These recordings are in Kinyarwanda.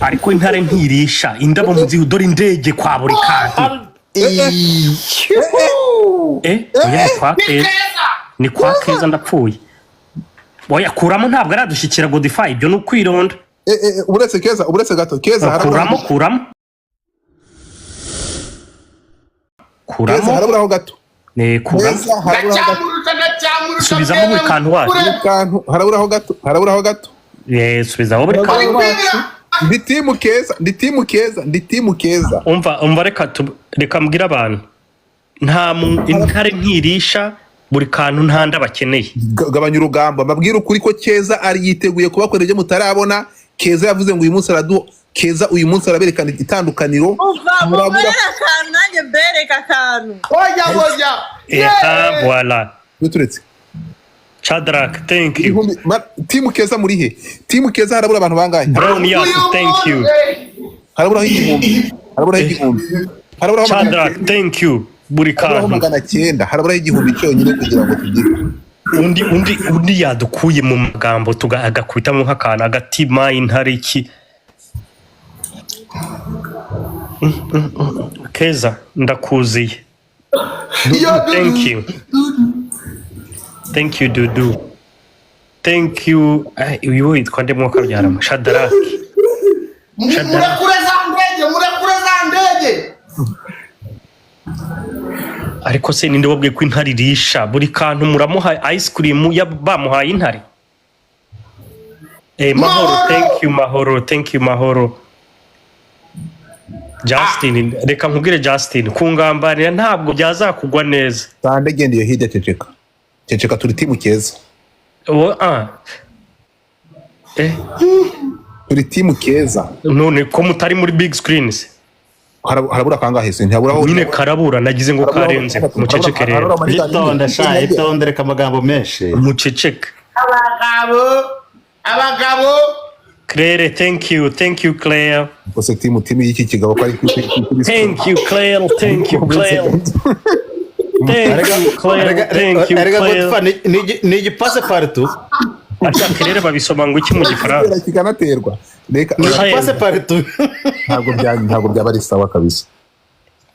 ariko intare ntirisha indabo muzi udora indege kwa Burikantu ni kwa Keza ndapfuye oya kuramo ntabwo aradushyikira Godify ibyo no kwironda uretse gato Keza kuramo haraburaho gato kuramo subizamo Burikantu wacu haraburaho gato subizaho Burikantu wacu ndi timu Keza umva reka mbwira abantu nta intare ntirisha Burikantu nta ndabakeneye gabanya urugamba mabwira ukuri ko Keza ari yiteguye kubakorera ibyo mutarabona Keza yavuze ngo uyu munsi araberekana itandukaniro murabura akantu nanjye mbereka akantu oya voilà turetse Chadrak thank you timu Keza muri he timu Keza harabura abantu bangahe Brown yes thank you harabura igihumbi Chadrak thank you Burikantu 900 harabura igihumbi cyonyine kugira ngo tugire undi yadukuye mu magambo agakubitamo nk'akantu agatima intare iki Keza ndakuziye thank you Dudu thank you uyu witwa nde mwaka byarama Shadrack murakure za ndege ariko se ninde wabwiye ko intare irisha Burikantu muramuha ice cream bamuhaye intare mahoro thank you mahoro Justin reka nkubwire Justin kungambanira ntabwo byazakugwa neza sande gende yo hirya ceceka turi timu Keza turi timu Keza none ko mutari muri big screens harabura kangahe se ntaburaho nyine karabura nagize ngo karenze muceceke rero itonde reka amagambo menshi muceceke abagabo Claire thank you Claire bose timu y'iki kigabo ko ari thank you Claire ni igipase partout Claire babisoma ngo iki mu gifaransa kikanaterwa ni igipase partout ntabwo byaba ari sawa kabisa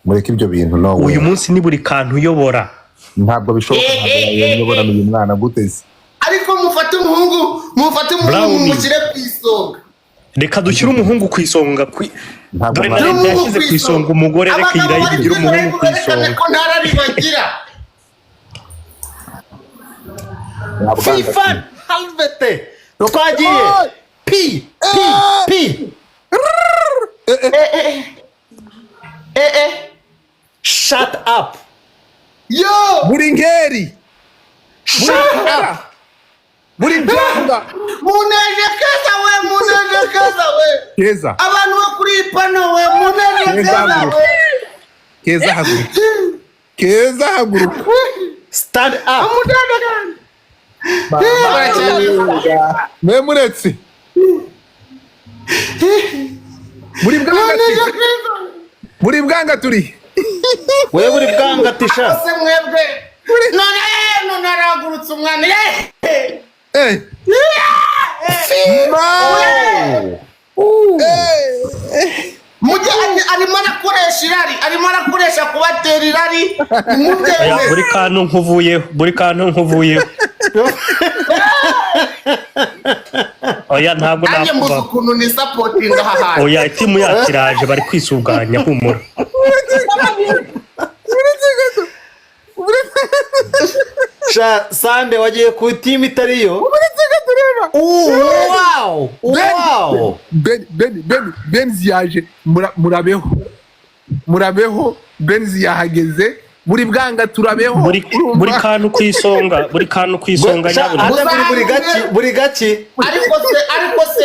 mureke ibyo bintu no uyu munsi ni Burikantu uyobora ntabwo bishoboka uyobora uyu mwana guteze ariko mufate umuhungu mushyire ku isonga reka dushyire umuhungu ku isonga dore na leta yashyize ku isonga umugore reka irayigira umuhungu ku isonga ko ntarabibagira FIFA halvete twagiye pi shut up Buringeri shut up Buriganga muneje Keza we Keza abantu bakuri pano we muneje Keza haguruka stand up memuretse muri bwanga turi wewe buri bwanga tisha se mwebwe none naragurutse umwana mujyanye arimo arakoresha kubatera irari Burikantu nkuvuyeho oya ntabwo nakuva ukuntu ni supporting aha oya timu yakiraje bari kwisuganya humura Sande wagiye ku timu itariyo wow Benzi yaje murabeho Benzi yahageze buri bwanga turabeho Burikantu ku isonga buri gaki ariko se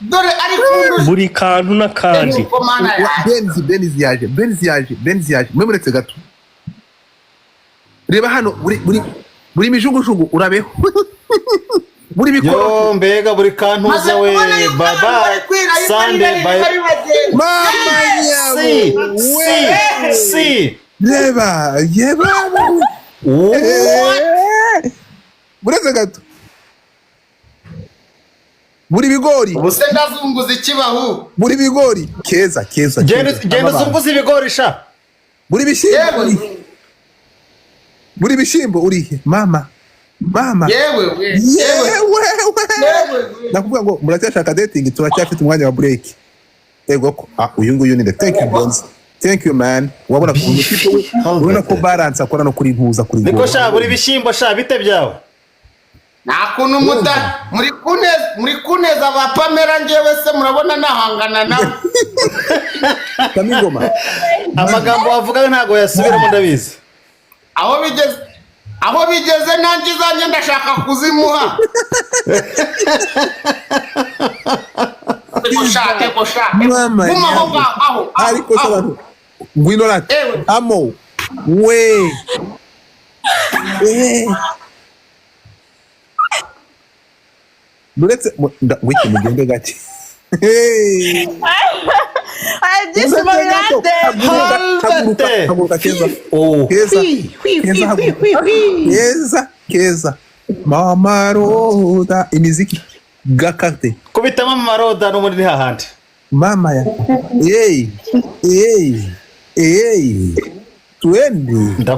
dore ariko Burikantu nakandi Benzi yaje mwemuretse gato reba hano buri mijugujugu urabeho buri bikoro mbega Burikantu zawe baba Sande mama si yeba buretse gato buri bigori ubuse ndazunguza ikibaho buri bigori keza genda uzunguza ibigori sha buri bishyimbo buri bishyimbo urihe mama yewe nakuvuga ngo muracyashaka dating turacyafite umwanya wa break ego ko uyu nguyu ni thank you Bonzi thank you man wabona ubona ko balance akora no kuri ntuza kuri niko sha buri bishyimbo sha bite byawe nakuntu muri kuneza ba Pamela ngewe se murabona nahangana nabo Kamingoma amagambo wavuga ntago yasubiramo ndabizi aho bigeze nanjye zanjye ndashaka kuzimuha ego shake aho ariko sabano ngwino lati amo we Duretse wiki mugende gake Ibyishimo birande. Keza Mama Roda imiziki gakate kubitamo Mama Roda no muri hahandi mama ya twende ba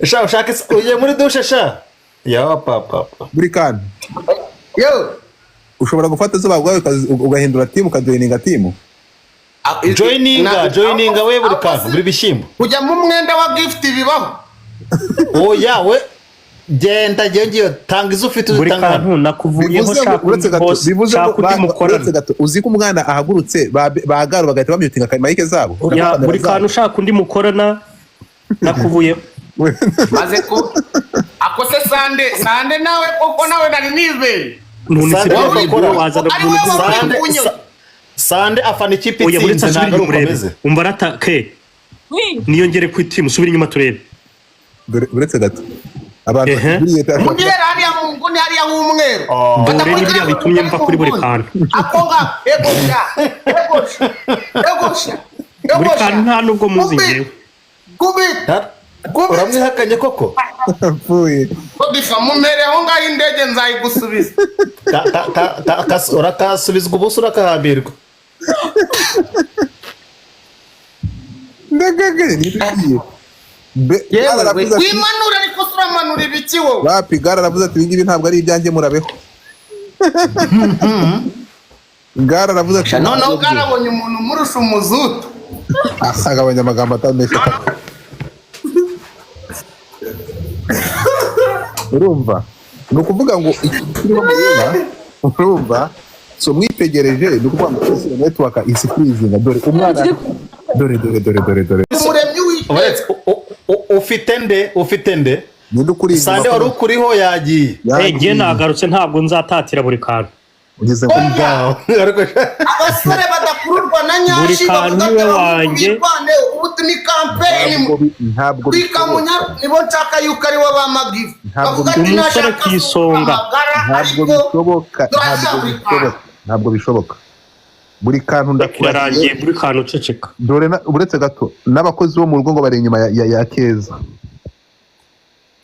Sha ushaka uje muri dushe sha ya papa Burikantu yo ushobora gufata zuba bwawe ugahindura timu ukajoininga timu joininga we Burikantu buri bishyimbo kujya mu mwenda wa gift bibaho oya we genda ngiyo tanga izo ufite uzitanga Burikantu nakuvuyeho bivuze shaka uzi ko umwana ahagurutse bagaro bagahita bamyutinga kamayike zabo ya Burikantu ushaka undi mukorana nakuvuyeho maze ko akose sande nawe koko nawe nari nizeye Sande afana ikipe itsinze ntabwo rukomeze umva ratake niyongere ku team subira inyuma turebe uretse gato abantu mugire hariya mu nguni hariya h'umweru dore n'ibyo bitumye mva kuri Burikantu akonga egosha Burikantu nta nubwo muzi ngewe kubita uramwihakanye koko apfuye bifa mumereho ngaho indege nzayigusubiza urakasubizwa ubusa urakahambirwa ndagagaye n'ibigiye wimanura ariko turamanura ibiki wowe bapi gara aravuze ati ibingibi ntabwo ari ibyanjye murabeho gara aravuze ati noneho garabonye umuntu umurusha umuzutu agabanya amagambo atamesha urumva ni ukuvuga ngo ikiriho mureba urumva so mwitegereje ni ukuvuga ngo social network is freezing dore umwana dore umuremyi w'iteka ufite nde ninde ukuri Sande wari ukuriho yagiye ngiye nagarutse ntabwo nzatatira Burikantu ugeze ku ngaho abasore badakururwa na nyashi Burikantu wanjye ubu ni campaign ntabwo bikamunya nibo nshaka yuko ari wo bamagive bavuga ati umusore ku isonga ntabwo bishoboka Burikantu ndakurarangiye Burikantu ceceka dore uretse gato n'abakozi bo mu rugo ngo bari inyuma ya Keza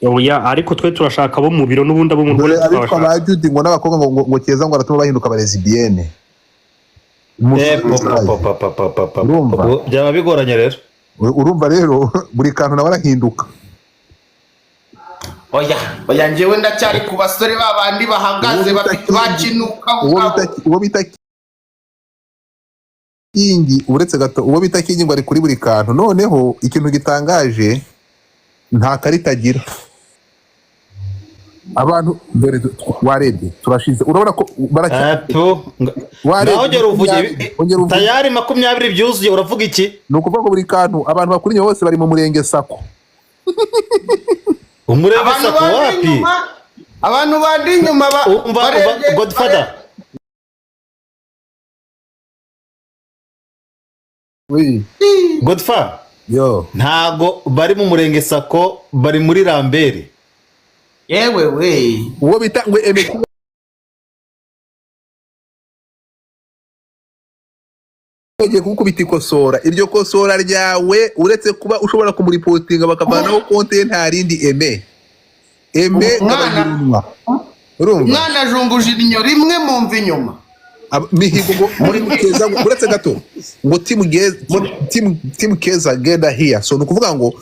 oya ariko twe turashaka bo mu biro n'ubundi abo mu rugo abitwa ba Judy ngo n'abakobwa ngo Keza ngo aratuma bahinduka abaresibienne byaba bigoranye rero urumva rero Burikantu nawe arahinduka oya njyewe ndacyari ku basore babandi bahagaze bakinuka uwo bita Kingi uretse gato uwo bita Kingi ngo ari kuri Burikantu noneho ikintu gitangaje nta karita agira abantu dore warebye turashize urabona ko ongera uvuge tayari 20 byuzuye uravuga iki ni ukuvuga ngo Burikantu abantu bakuriye bose bari mu murenge sako umurenge sako wapi abantu bandi inyuma Godfather Godfather yo ntago bari mu murenge sako bari muri Rambere yewe we uwo bita ngo bagiye kukubita ikosora iryo kosora ryawe uretse kuba ushobora kumuripotinga bakavanaho konte nta rindi eme Umwana- urumva umwana ajumbuje inyo rimwe mu mva inyuma mihigo ngo muri mukeza uretse gato ngo timu keza genda here so nukuvuga ngo